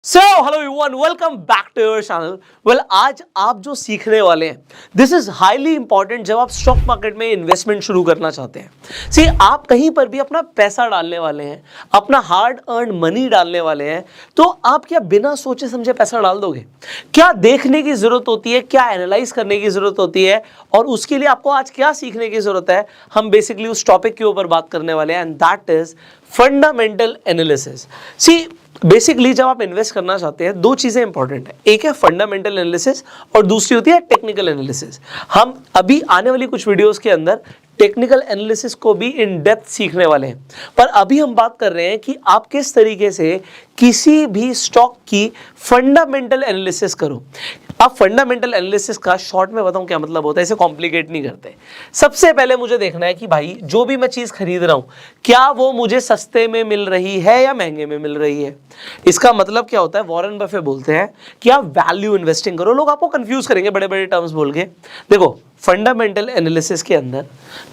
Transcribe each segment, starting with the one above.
So hello everyone, welcome back to your channel. Well, आज आप जो सीखने वाले हैं दिस इज हाईली इंपॉर्टेंट जब आप स्टॉक मार्केट में इन्वेस्टमेंट शुरू करना चाहते हैं। सी, आप कहीं पर भी अपना पैसा डालने वाले हैं, अपना हार्ड अर्न मनी डालने वाले हैं, तो आप क्या बिना सोचे समझे पैसा डाल दोगे? क्या देखने की जरूरत होती है, क्या एनालाइज करने की जरूरत होती है, और उसके लिए आपको आज क्या सीखने की जरूरत है? हम बेसिकली उस टॉपिक के ऊपर बात करने वाले हैं, and that is fundamental analysis. See, basically जब आप इन्वेस्ट करना चाहते हैं, दो चीजें इंपॉर्टेंट है। एक है फंडामेंटल एनालिसिस और दूसरी होती है टेक्निकल एनालिसिस। हम अभी आने वाली कुछ वीडियोस के अंदर टेक्निकल एनालिसिस को भी इन डेप्थ सीखने वाले हैं, पर अभी हम बात कर रहे हैं कि आप किस तरीके से किसी भी स्टॉक की फंडामेंटल एनालिसिस करो। आप फंडामेंटल एनालिसिस का शॉर्ट में बताऊं क्या मतलब होता है, इसे कॉम्प्लिकेट नहीं करते। सबसे पहले मुझे देखना है कि भाई जो भी मैं चीज खरीद रहा हूं, क्या वो मुझे सस्ते में मिल रही है या महंगे में मिल रही है। इसका मतलब क्या होता है, वॉरेन बफे बोलते हैं कि आप वैल्यू इन्वेस्टिंग करो। लोग आपको कंफ्यूज करेंगे बड़े बड़े टर्म्स बोल के। देखो, फंडामेंटल एनालिसिस के अंदर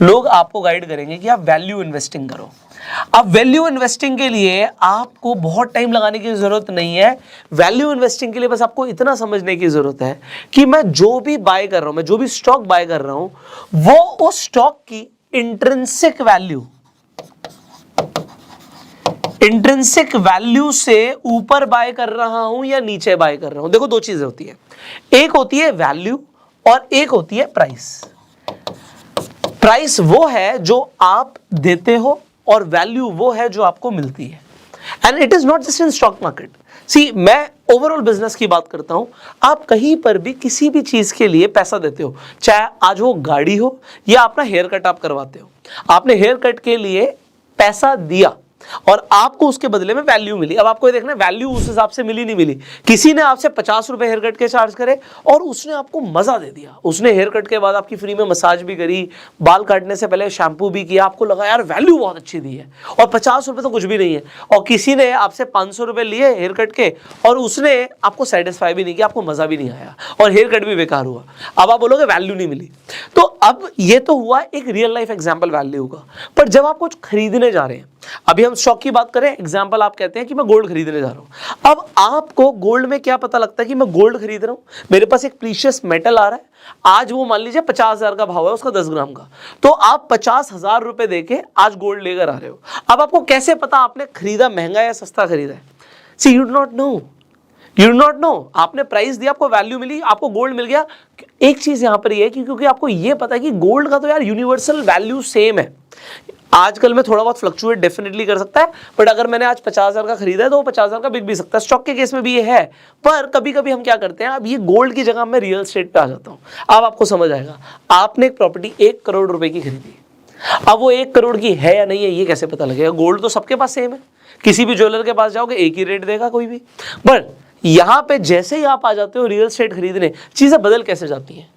लोग आपको गाइड करेंगे कि आप वैल्यू इन्वेस्टिंग करो। अब वैल्यू इन्वेस्टिंग के लिए आपको बहुत टाइम लगाने की जरूरत नहीं है। वैल्यू इन्वेस्टिंग के लिए बस आपको इतना समझने की जरूरत है कि मैं जो भी बाय कर रहा हूं, मैं जो भी स्टॉक बाय कर रहा हूं, वो उस स्टॉक की इंट्रिंसिक वैल्यू से ऊपर बाय कर रहा हूं या नीचे बाय कर रहा हूं। देखो, दो चीजें होती है, एक होती है वैल्यू और एक होती है प्राइस। प्राइस वो है जो आप देते हो और वैल्यू वो है जो आपको मिलती है। And it is not just in stock market. See, मैं ओवरऑल बिजनेस की बात करता हूं। आप कहीं पर भी किसी भी चीज के लिए पैसा देते हो, चाहे आज वो गाड़ी हो या अपना हेयर कट आप करवाते हो। आपने हेयर कट के लिए पैसा दिया और आपको उसके बदले में वैल्यू मिली। अब आपको ये देखना है वैल्यू उस हिसाब से मिली नहीं मिली। किसी ने आपसे 50 रुपए हेयर कट के चार्ज करे और उसने आपको मजा दे दिया। उसने हेयर कट के बाद आपकी फ्री में मसाज भी करी, बाल काटने से पहले शैम्पू भी किया, आपको लगा यार वैल्यू बहुत अच्छी दी है, और 50 रुपए तो कुछ भी नहीं है। और किसी ने आपसे 500 रुपए लिए हेयर कट के और उसने आपको सेटिस्फाई भी नहीं किया, आपको मजा भी नहीं आया और हेयर कट भी बेकार हुआ। अब आप बोलोगे वैल्यू नहीं मिली। तो अब ये तो हुआ एक रियल लाइफ एग्जाम्पल वैल्यू का। पर जब आप कुछ खरीदने जा रहे हैं, अभी हम स्टॉक की बात करें, एग्जांपल आप कहते हैं कि मैं गोल्ड खरीदने जा रहा हूं। अब आपको गोल्ड में क्या पता लगता है कि मैं गोल्ड खरीद रहा हूं, मेरे पास एक प्रीशियस मेटल आ रहा है, आज वो मान लीजिए 50,000 का भाव है उसका 10 ग्राम का, तो आप 50,000 रुपए देके आज गोल्ड लेकर आ रहे हो। अब आपको कैसे पता आपने खरीदा महंगा या सस्ता खरीदा है? सी, यू डू नॉट नो। आपने प्राइस दिया, आपको वैल्यू मिली, आपको गोल्ड मिल गया। एक चीज यहां पर ये है कि क्योंकि आपको ये पता है कि गोल्ड का तो यार यूनिवर्सल वैल्यू सेम है। आजकल में थोड़ा बहुत फ्लक्चुएट डेफिनेटली कर सकता है, बट अगर मैंने आज 50,000 का खरीदा है तो वो 50,000 का बिक भी सकता है। स्टॉक के केस में भी ये है। पर कभी कभी हम क्या करते हैं, अब ये गोल्ड की जगह मैं रियल एस्टेट पे आ जाता हूं। अब आपको समझ आएगा, आपने एक प्रॉपर्टी 1 करोड़ रुपए की खरीदी, अब वो 1 करोड़ की है या नहीं है ये कैसे पता लगेगा? गोल्ड तो सबके पास सेम है, किसी भी ज्वेलर के पास जाओगे एक ही रेट देगा कोई भी। बट यहां पे जैसे ही आप आ जाते हो रियल एस्टेट खरीदने, चीजें बदल कैसे जाती हैं।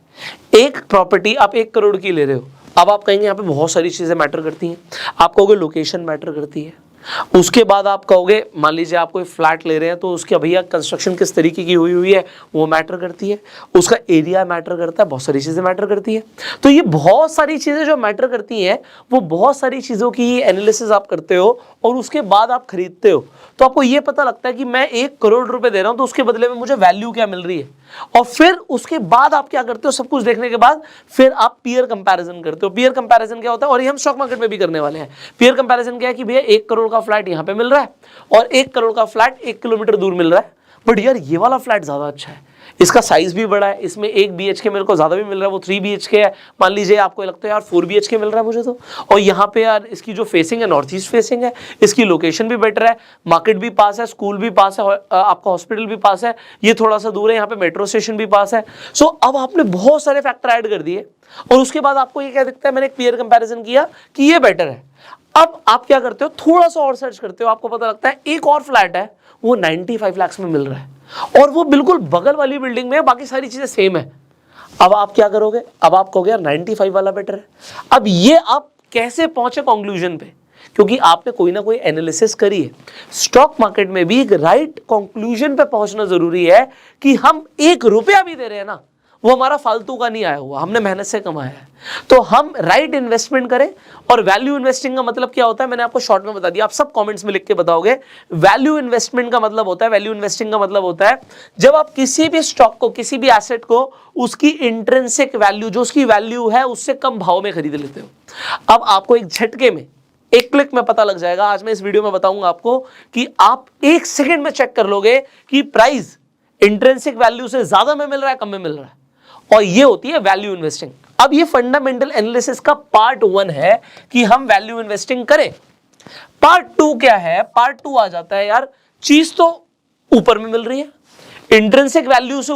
एक प्रॉपर्टी आप 1 करोड़ की ले रहे हो, अब आप कहेंगे यहाँ पे बहुत सारी चीजें मैटर करती हैं। आप कहोगे लोकेशन मैटर करती है, उसके बाद आप कहोगे मान लीजिए आप कोई फ्लैट ले रहे हैं तो उसके भैया कंस्ट्रक्शन किस तरीके की हुई है वो मैटर करती है, उसका एरिया मैटर करता है, बहुत सारी चीजें मैटर करती है। तो ये बहुत सारी चीजें जो मैटर करती हैं, वो बहुत सारी चीजों की एनालिसिस आप करते हो और उसके बाद आप खरीदते हो। तो आपको ये पता लगता है कि मैं 1 करोड़ रुपए दे रहा हूं तो उसके बदले में मुझे वैल्यू क्या मिल रही है। और फिर उसके बाद आप क्या करते हो, सब कुछ देखने के बाद फिर आप पीयर कंपैरिजन करते हो। पीयर कंपैरिजन क्या होता है, और ये हम स्टॉक मार्केट में भी करने वाले हैं। पीयर कंपैरिजन क्या है कि भैया 1 करोड़ का फ्लैट यहां पे मिल रहा है और 1 करोड़ का फ्लैट 1 किलोमीटर दूर मिल रहा है, बट यार ये वाला फ्लैट ज्यादा अच्छा है, इसका साइज भी बड़ा है, इसमें 1 BHK मेरे को ज्यादा भी मिल रहा है, वो 3 BHK है। मान लीजिए आपको लगता है यार 4 BHK मिल रहा है मुझे तो, और यहाँ पे यार इसकी जो फेसिंग है नॉर्थ ईस्ट फेसिंग है, इसकी लोकेशन भी बेटर है, मार्केट भी पास है, स्कूल भी पास है, आपका हॉस्पिटल भी पास है, ये थोड़ा सा दूर है, यहाँ पे मेट्रो स्टेशन भी पास है। सो अब आपने बहुत सारे फैक्टर ऐड कर दिए और उसके बाद आपको ये क्या दिखता है, मैंने एक पीयर कंपैरिजन किया कि ये बेटर है। अब आप क्या करते हो, थोड़ा सा और सर्च करते हो, आपको पता लगता है एक और फ्लैट है वो 95 लाख में मिल रहा है और वो बिल्कुल बगल वाली बिल्डिंग में है, बाकी सारी चीजें सेम है। अब आप क्या करोगे, अब आप कहोगे यार 95 वाला बेटर है। अब ये आप कैसे पहुंचे कंक्लूजन पे, क्योंकि आपने कोई ना कोई एनालिसिस करी है। स्टॉक मार्केट में भी एक राइट कंक्लूजन पे पहुंचना जरूरी है कि हम 1 रुपया भी दे रहे हैं ना, वो हमारा फालतू का नहीं आया हुआ, हमने मेहनत से कमाया है। तो हम राइट इन्वेस्टमेंट करें। और वैल्यू इन्वेस्टिंग का मतलब क्या होता है, मैंने आपको शॉर्ट में बता दिया, आप सब कमेंट्स में लिख के बताओगे। वैल्यू इन्वेस्टमेंट का मतलब होता है, वैल्यू इन्वेस्टिंग का मतलब होता है जब आप किसी भी स्टॉक को, किसी भी एसेट को उसकी इंट्रिंसिक वैल्यू, जो उसकी वैल्यू है, उससे कम भाव में खरीद लेते हो। अब आपको एक झटके में, एक क्लिक में पता लग जाएगा। आज मैं इस वीडियो में बताऊंगा आपको कि आप एक सेकंड में चेक कर लोगे कि प्राइस इंट्रिंसिक वैल्यू से ज्यादा में मिल रहा है, कम में मिल रहा है, और ये होती है वैल्यू इन्वेस्टिंग। अब ये फंडामेंटल एनालिसिस का पार्ट 1 है कि हम वैल्यू इन्वेस्टिंग करें। पार्ट 2 क्या है? पार्ट 2 आ जाता है यार, चीज तो ऊपर में मिल रही है, इंट्रिंसिक वैल्यू से